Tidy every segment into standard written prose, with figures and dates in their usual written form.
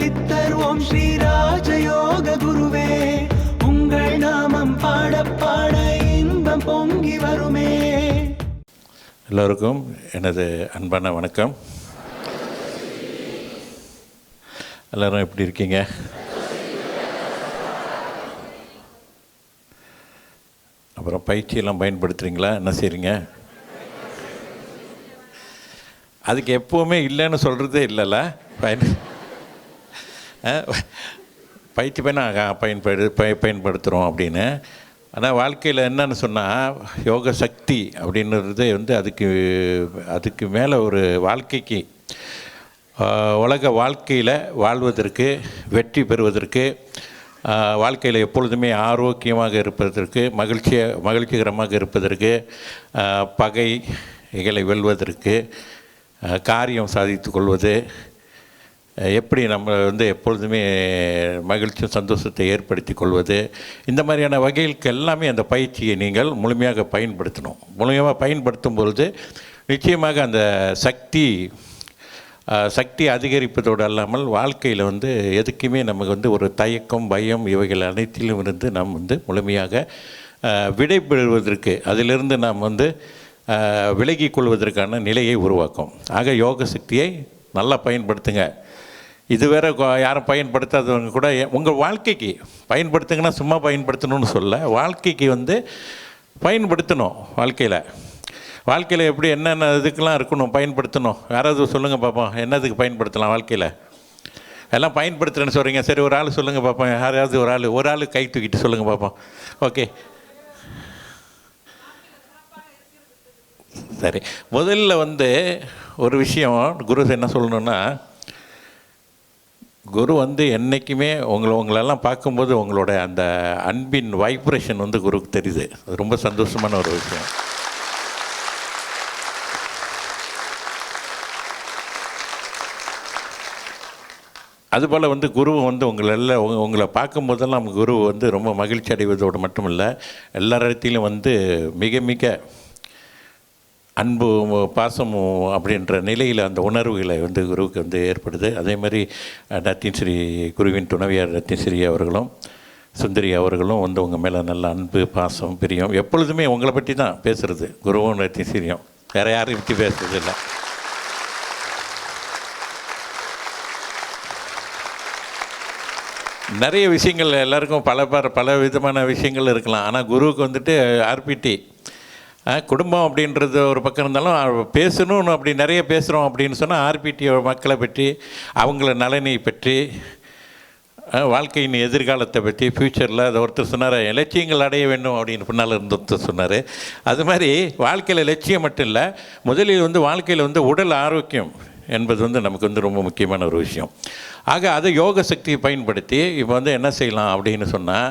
சித்தர் ஓம் ஸ்ரீ ராஜயோக குருவே, உங்கள் நாமம் பாட பாட இன்பம் பொங்கி வருமே. எல்லோருக்கும் எனது அன்பான வணக்கம். எல்லோரும் எப்படி இருக்கீங்க? அப்புறம் பயிற்சியெல்லாம் பயன்படுத்துகிறீங்களா? என்ன செய்கிறீங்க? அதுக்கு எப்போவுமே இல்லைன்னு சொல்கிறதே இல்லைல்ல. பயிற்சி பயன்படுத்துகிறோம் அப்படின்னு. ஆனால் வாழ்க்கையில் என்னன்னு சொன்னால் யோக சக்தி அப்படின்றது வந்து அதுக்கு மேலே ஒரு வாழ்க்கைக்கு உலக வாழ்க்கையில் வாழ்வதற்கு, வெற்றி பெறுவதற்கு, வாழ்க்கையில் எப்பொழுதுமே ஆரோக்கியமாக இருப்பதற்கு, மகிழ்ச்சிகரமாக இருப்பதற்கு, பகைகளை வெல்வதற்கு, காரியம் சாதித்து கொள்வது, எப்படி நம்ம வந்து எப்பொழுதுமே மகிழ்ச்சியும் சந்தோஷத்தை ஏற்படுத்தி கொள்வது, இந்த மாதிரியான வகைகளுக்கு எல்லாமே அந்த பயிற்சியை நீங்கள் முழுமையாக பயன்படுத்தணும். முழுமையாக பயன்படுத்தும் பொழுது நிச்சயமாக அந்த சக்தி அதிகரிப்பதோடு அல்லாமல் வாழ்க்கையில் வந்து எதுக்குமே நமக்கு வந்து ஒரு தயக்கம், பயம் இவைகள் அனைத்திலும் இருந்து நாம் வந்து முழுமையாக விடைபெறுவதற்கு, அதிலிருந்து நாம் வந்து விலகி கொள்வதற்கான நிலையை உருவாக்கும். ஆக யோக சக்தியை நல்லா பயன்படுத்துங்க. இது வேறு யாரும் பயன்படுத்தாதவங்க கூட உங்கள் வாழ்க்கைக்கு பயன்படுத்துங்கன்னா சும்மா பயன்படுத்தணும்னு சொல்ல, வாழ்க்கைக்கு வந்து பயன்படுத்தணும். வாழ்க்கையில் எப்படி என்னென்ன இதுக்கெல்லாம் இருக்கணும், பயன்படுத்தணும். யாராவது சொல்லுங்கள் பார்ப்போம், என்னதுக்கு பயன்படுத்தலாம் வாழ்க்கையில்? எல்லாம் பயன்படுத்துகிறேன்னு சொல்கிறீங்க. சரி, ஒரு ஆள் சொல்லுங்கள் பார்ப்போம். யாராவது ஒரு ஆள் கை தூக்கிட்டு சொல்லுங்கள் பார்ப்போம். ஓகே, சரி. முதல்ல வந்து ஒரு விஷயம் குரு என்ன சொல்லணுன்னா, குரு வந்து என்றைக்குமே உங்களெல்லாம் பார்க்கும்போது உங்களோட அந்த அன்பின் வைப்ரேஷன் வந்து குருக்கு தெரியுது. அது ரொம்ப சந்தோஷமான ஒரு விஷயம். அதுபோல் வந்து குரு வந்து உங்களை பார்க்கும்போதெல்லாம் குரு வந்து ரொம்ப மகிழ்ச்சி அடைவதோடு மட்டும் இல்லை, எல்லாரிடத்திலும் வந்து மிக மிக அன்பு, பாசமும் அப்படின்ற நிலையில் அந்த உணர்வுகளை வந்து குருவுக்கு வந்து ஏற்படுது. அதே மாதிரி ரத்தின்ஸ்ரீ குருவின் துணைவியார் ரத்தின்ஸ்ரீ அவர்களும் சுந்தரி அவர்களும் வந்து உங்கள் மேலே நல்ல அன்பு, பாசம், பிரியம் எப்பொழுதுமே உங்களை பற்றி தான் பேசுகிறது. குருவும் ரத்தின்ஸ்ரீயும் வேறு யாரையும் பற்றி பேசுறது இல்லை. நிறைய விஷயங்கள் எல்லாருக்கும் பல விதமான விஷயங்கள் இருக்கலாம். ஆனால் குருவுக்கு வந்துட்டு ஆர்பிடி குடும்பம் அப்படின்றது ஒரு பக்கம் இருந்தாலும் பேசணும்னு அப்படி நிறைய பேசுகிறோம் அப்படின்னு சொன்னால் ஆர்பிடி மக்களை பற்றி, அவங்கள நலனை பற்றி, வாழ்க்கையின் எதிர்காலத்தை பற்றி, ஃப்யூச்சரில் அதை ஒருத்தர் சொன்னார், இலட்சியங்கள் அடைய வேண்டும் அப்படின்னு பின்னால் இருந்து ஒருத்தர் சொன்னார். அது மாதிரி வாழ்க்கையில் லட்சியம் மட்டும் இல்லை, முதலில் வந்து வாழ்க்கையில் வந்து உடல் ஆரோக்கியம் என்பது வந்து நமக்கு வந்து ரொம்ப முக்கியமான ஒரு விஷயம். ஆக அதை யோக சக்தியை பயன்படுத்தி இப்போ வந்து என்ன செய்யலாம் அப்படின்னு சொன்னால்,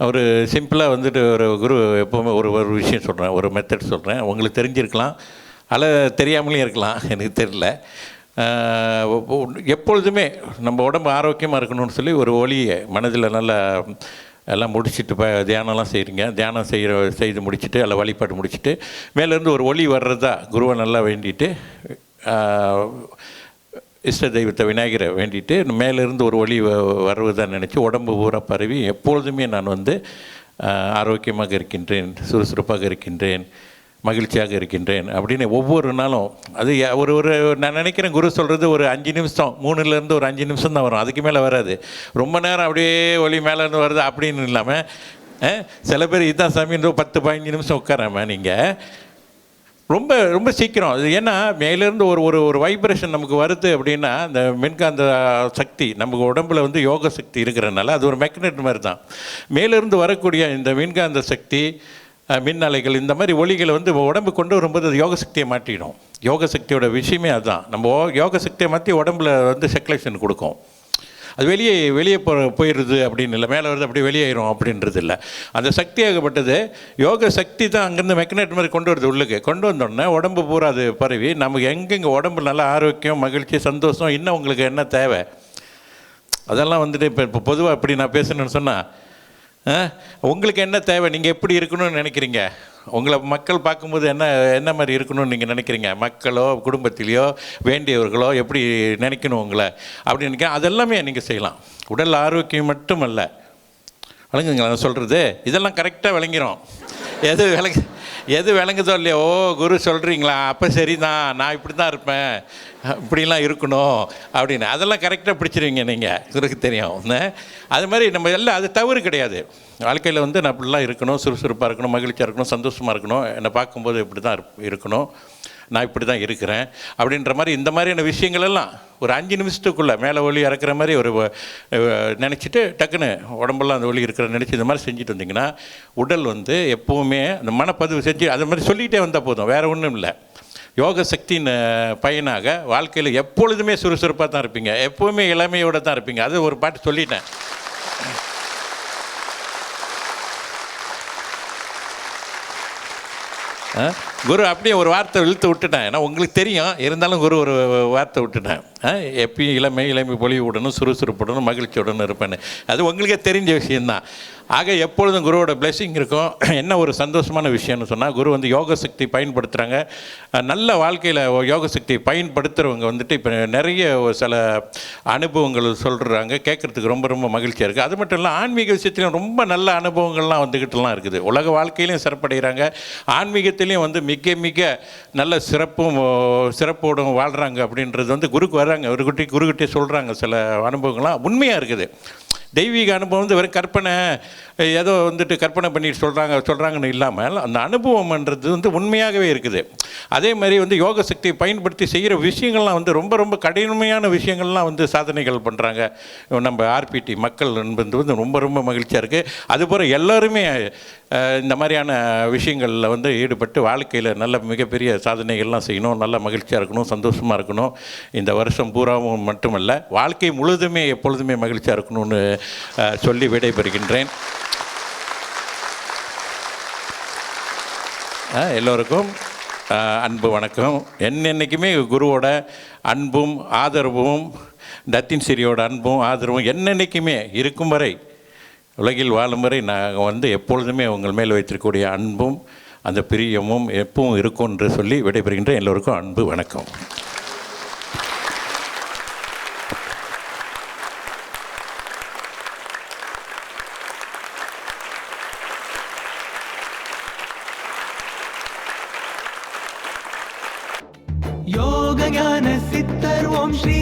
ஒரு சிம்பிளாக வந்துட்டு ஒரு குரு எப்போவுமே ஒரு விஷயம் சொல்கிறேன், ஒரு மெத்தட் சொல்கிறேன். உங்களுக்கு தெரிஞ்சிருக்கலாம், அதில் தெரியாமலேயும் இருக்கலாம், எனக்கு தெரியல. எப்பொழுதுமே நம்ம உடம்பு ஆரோக்கியமாக இருக்கணும்னு சொல்லி ஒரு ஒளியை மனதில் நல்லா எல்லாம் முடிச்சுட்டு தியானம்லாம் செய்கிறீங்க. தியானம் செய்து முடிச்சுட்டு அல்ல வழிபாடு முடிச்சுட்டு மேலேருந்து ஒரு ஒளி வர்றதா குருவை நல்லா வேண்டிட்டு, இஷ்ட தெய்வத்தை விநாயகரை வேண்டிட்டு மேலேருந்து ஒரு ஒளி வருவதாக நினச்சி உடம்பு பூரா பரவி எப்பொழுதுமே நான் வந்து ஆரோக்கியமாக இருக்கின்றேன், சுறுசுறுப்பாக இருக்கின்றேன், மகிழ்ச்சியாக இருக்கின்றேன் அப்படின்னு ஒவ்வொரு நாளும். அது ஒரு நான் நினைக்கிறேன் குரு சொல்கிறது ஒரு 5 நிமிஷம், 3லேருந்து ஒரு 5 நிமிஷம் தான் வரும், அதுக்கு மேலே வராது. ரொம்ப நேரம் அப்படியே ஒளி மேலேருந்து வருது அப்படின்னு இல்லாமல் சில பேர் இதுதான் சாமி 10-15 நிமிஷம் உட்காராம நீங்கள் ரொம்ப ரொம்ப சீக்கிரம். அது ஏன்னா மேலேருந்து ஒரு வைப்ரேஷன் நமக்கு வருது அப்படின்னா, அந்த மின்காந்த சக்தி நமக்கு உடம்பில் வந்து யோக சக்தி இருக்கிறனால அது ஒரு மேக்னெட் மாதிரி தான். மேலேருந்து வரக்கூடிய இந்த மின்காந்த சக்தி, மின் அலைகள், இந்த மாதிரி ஒளிகளை வந்து உடம்பு கொண்டு வரும்போது அது யோக சக்தியை மாற்றிடும். யோக சக்தியோட விஷயமே அதுதான். நம்ம யோக சக்தியை மாற்றி உடம்புல வந்து சர்க்குலேஷன் கொடுக்கும். அது வெளியே போயிடுது அப்படின்னு இல்லை, மேலே வருது அப்படி வெளியேறும் அப்படின்றது இல்லை. அந்த சக்தியாகப்பட்டது யோக சக்தி தான் அங்கேருந்து மெக்னெட் மாதிரி கொண்டு வருது, உள்ளுக்கு கொண்டு வந்தோடனே உடம்பு பூரா அது பரவி நமக்கு எங்கெங்கே உடம்பு நல்லா ஆரோக்கியம், மகிழ்ச்சி, சந்தோஷம், இன்னும் உங்களுக்கு என்ன தேவை அதெல்லாம் வந்துட்டு இப்போ பொதுவாக இப்படி நான் பேசணுன்னு சொன்னால் உங்களுக்கு என்ன தேவை, நீங்கள் எப்படி இருக்கணும்னு நினைக்கிறீங்க, உங்களை மக்கள் பார்க்கும்போது என்ன மாதிரி இருக்கணும்னு நீங்கள் நினைக்கிறீங்க? மக்களோ குடும்பத்திலையோ வேண்டியவர்களோ எப்படி நினைக்கணும் உங்களை அப்படின்னு நினைக்கிறேன். அதெல்லாமே நீங்கள் செய்யலாம். உடல் ஆரோக்கியம் மட்டுமல்ல, விளங்குங்களா நான் சொல்கிறது? இதெல்லாம் கரெக்டாக விளங்கிடும். எது விளங்குதோ இல்லையோ, ஓ குரு சொல்கிறீங்களா, அப்போ சரி தான், நான் இப்படி தான் இருப்பேன், இப்படிலாம் இருக்கணும் அப்படின்னு அதெல்லாம் கரெக்டாக பிடிச்சிருவீங்க நீங்கள். குருக்கு தெரியும். அது மாதிரி நம்ம எல்லாம் அது தவறு கிடையாது. வாழ்க்கையில் வந்து நான் இப்படிலாம் இருக்கணும், சுறுசுறுப்பாக இருக்கணும், மகிழ்ச்சியாக இருக்கணும், சந்தோஷமாக இருக்கணும், என்னை பார்க்கும்போது இப்படி தான் இருக்கணும், நான் இப்படி தான் இருக்கிறேன் அப்படின்ற மாதிரி இந்த மாதிரியான விஷயங்கள் எல்லாம் ஒரு 5 நிமிஷத்துக்குள்ளே மேலே ஒளி இறக்குற மாதிரி ஒரு நினச்சிட்டு டக்குன்னு உடம்பெல்லாம் அந்த ஒளி இருக்கிற நினச்சி இந்த மாதிரி செஞ்சுட்டு வந்திங்கன்னா உடல் வந்து எப்போவுமே அந்த மனப்பதிவு செஞ்சு அது மாதிரி சொல்லிகிட்டே வந்தால் போதும், வேறு ஒன்றும் இல்லை. யோக சக்தியின் பயனாக வாழ்க்கையில் எப்பொழுதுமே சுறுசுறுப்பாக தான் இருப்பீங்க, எப்போவுமே இளமையோடு தான் இருப்பீங்க. அது ஒரு பாட்டு சொல்லிட்டேன். குரு அப்படியே ஒரு வார்த்தை இழுத்து விட்டுட்டேன். ஏன்னா உங்களுக்கு தெரியும், இருந்தாலும் குரு ஒரு வார்த்தை விட்டுட்டேன். எப்பயும் இளமை பொலிவு விடணும், சுறுசுறுப்புடணும், மகிழ்ச்சியுடனும் இருப்பேன்னு. அது உங்களுக்கே தெரிஞ்ச விஷயந்தான். ஆக எப்பொழுதும் குருவோட பிளெஸிங் இருக்கும். என்ன ஒரு சந்தோஷமான விஷயம்னு சொன்னால், குரு வந்து யோக சக்தி பயன்படுத்துகிறாங்க. நல்ல வாழ்க்கையில் யோக சக்தியை பயன்படுத்துகிறவங்க வந்துட்டு இப்போ நிறைய சில அனுபவங்கள் சொல்கிறாங்க, கேட்குறதுக்கு ரொம்ப ரொம்ப மகிழ்ச்சியாக இருக்குது. அது மட்டும் இல்லை, ஆன்மீக விஷயத்துலையும் ரொம்ப நல்ல அனுபவங்கள்லாம் வந்துக்கிட்டுலாம் இருக்குது. உலக வாழ்க்கையிலையும் சிறப்படைகிறாங்க, ஆன்மீகத்திலையும் வந்து மிக மிக நல்ல சிறப்போடும் வாழ்கிறாங்க. அப்படின்றது வந்து குருக்கு வர்றாங்க, குருக்கிட்டே சொல்கிறாங்க. சில அனுபவங்கள்லாம் உண்மையாக இருக்குது. தெய்வீக அனுபவம் வந்து வெறும் கற்பனை, ஏதோ வந்துட்டு கற்பனை பண்ணிட்டு சொல்கிறாங்கன்னு இல்லாமல் அந்த அனுபவம்ன்றது வந்து உண்மையாகவே இருக்குது. அதே மாதிரி வந்து யோக சக்தியை பயன்படுத்தி செய்கிற விஷயங்கள்லாம் வந்து ரொம்ப ரொம்ப கடினமையான விஷயங்கள்லாம் வந்து சாதனைகள் பண்ணுறாங்க நம்ம ஆர்பிடி மக்கள் என்பது வந்து ரொம்ப ரொம்ப மகிழ்ச்சியாக இருக்குது. அதுபோல் எல்லோருமே இந்த மாதிரியான விஷயங்களில் வந்து ஈடுபட்டு வாழ்க்கையில் நல்ல மிகப்பெரிய சாதனைகள்லாம் செய்யணும், நல்ல மகிழ்ச்சியாக இருக்கணும், சந்தோஷமாக இருக்கணும். இந்த வருஷம் பூராவும் மட்டுமல்ல, வாழ்க்கை முழுதுமே எப்பொழுதுமே மகிழ்ச்சியாக இருக்கணும்னு சொல்லி விடைபெறுகின்றேன். எல்லோருக்கும் அன்பு வணக்கம். என்னென்னைக்குமே குருவோட அன்பும் ஆதரவும், டத்தின் சிறியோட அன்பும் ஆதரவும் என்னென்னைக்குமே இருக்கும் வரை, உலகில் வாழும் வரை நாங்கள் வந்து எப்பொழுதுமே உங்கள் மேல் வைத்திருக்கக்கூடிய அன்பும் அந்த பிரியமும் எப்பவும் இருக்கும் என்று சொல்லி விடைபெறுகின்றேன். எல்லோருக்கும் அன்பு வணக்கம். யோக ஞான சித்தர் ஓம் ஸ்ரீ